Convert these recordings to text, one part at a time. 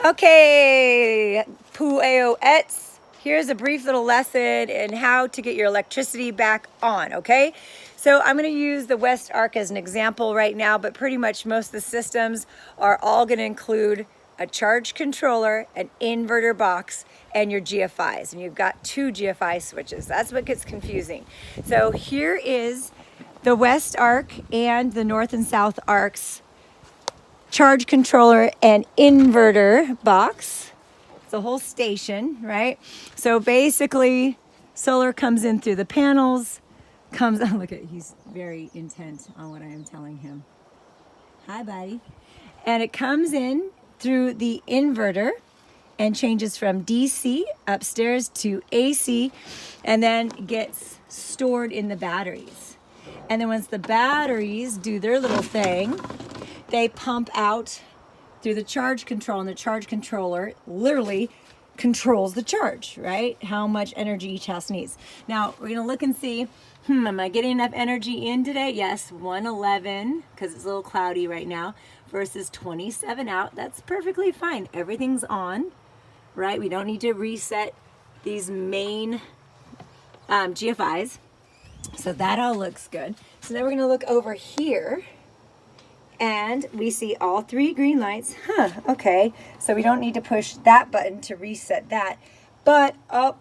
Okay, PUEO-ettes. Here's a brief little lesson in how to get your electricity back on, okay? So I'm going to use the West Arc as an example right now, but pretty much most of the systems are all going to include a charge controller, an inverter box, and your GFIs. And you've got 2 GFI switches. That's what gets confusing. So here is the West Arc and the North and South Arcs charge controller and inverter box. It's a whole station, right? So basically, solar comes in through the panels, look at, he's very intent on what I am telling him. Hi, buddy. And it comes in through the inverter and changes from DC upstairs to AC, and then gets stored in the batteries. And then once the batteries do their little thing, they pump out through the charge control, and the charge controller literally controls the charge, right? How much energy each house needs. Now, we're gonna look and see, am I getting enough energy in today? Yes, 111, because it's a little cloudy right now, versus 27 out. That's perfectly fine. Everything's on, right? We don't need to reset these main GFIs. So that all looks good. So now we're gonna look over here, and we see all 3 green lights. Okay, so we don't need to push that button to reset that. But,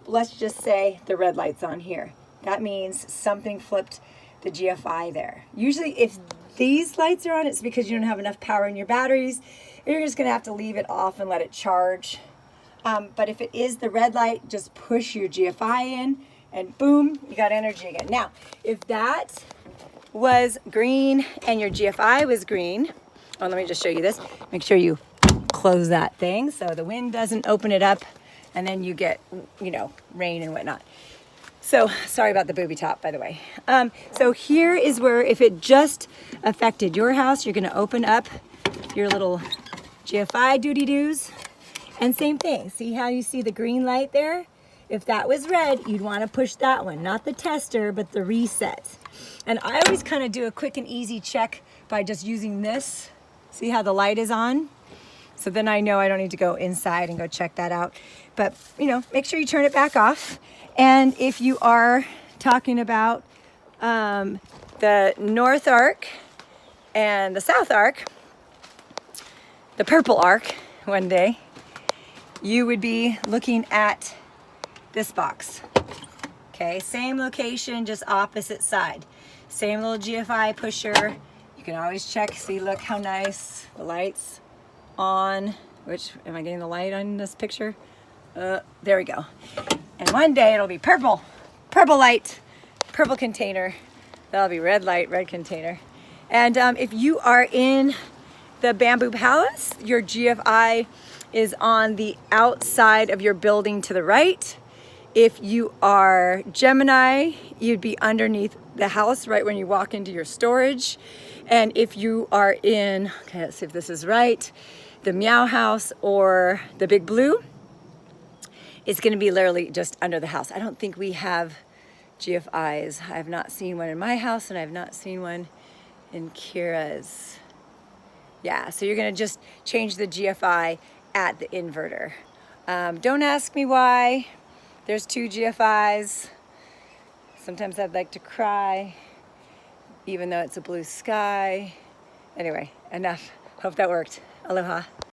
let's just say the red light's on here. That means something flipped the GFI there. Usually if these lights are on, it's because you don't have enough power in your batteries. You're just gonna have to leave it off and let it charge. But if it is the red light, just push your GFI in, and boom, you got energy again. Now, if that was green and your GFI was green, let me just show you this. Make sure you close that thing so the wind doesn't open it up and then you get, rain and whatnot. So, sorry about the booby top, by the way. So here is where, if it just affected your house, you're gonna open up your little GFI doody-doos, and same thing. See how you see the green light there? If that was red, you'd wanna push that one, not the tester, but the reset. And I always kind of do a quick and easy check by just using this. See how the light is on? So then I know I don't need to go inside and go check that out. But, make sure you turn it back off. And if you are talking about the North Arc and the South Arc, the purple arc one day, you would be looking at this box. Okay, same location, just opposite side. Same little GFI pusher. You can always check, see, look how nice the light's on. Am I getting the light on this picture? There we go. And one day it'll be purple light, purple container. That'll be red light, red container. And if you are in the Bamboo Palace, your GFI is on the outside of your building to the right. If you are Gemini, you'd be underneath the house right when you walk into your storage. And if you are in, okay, let's see if this is right, the Meow House or the Big Blue, it's gonna be literally just under the house. I don't think we have GFIs. I have not seen one in my house, and I have not seen one in Kira's. Yeah, so you're gonna just change the GFI at the inverter. Don't ask me why. There's 2 GFIs. Sometimes I'd like to cry, even though it's a blue sky. Anyway, enough. Hope that worked. Aloha.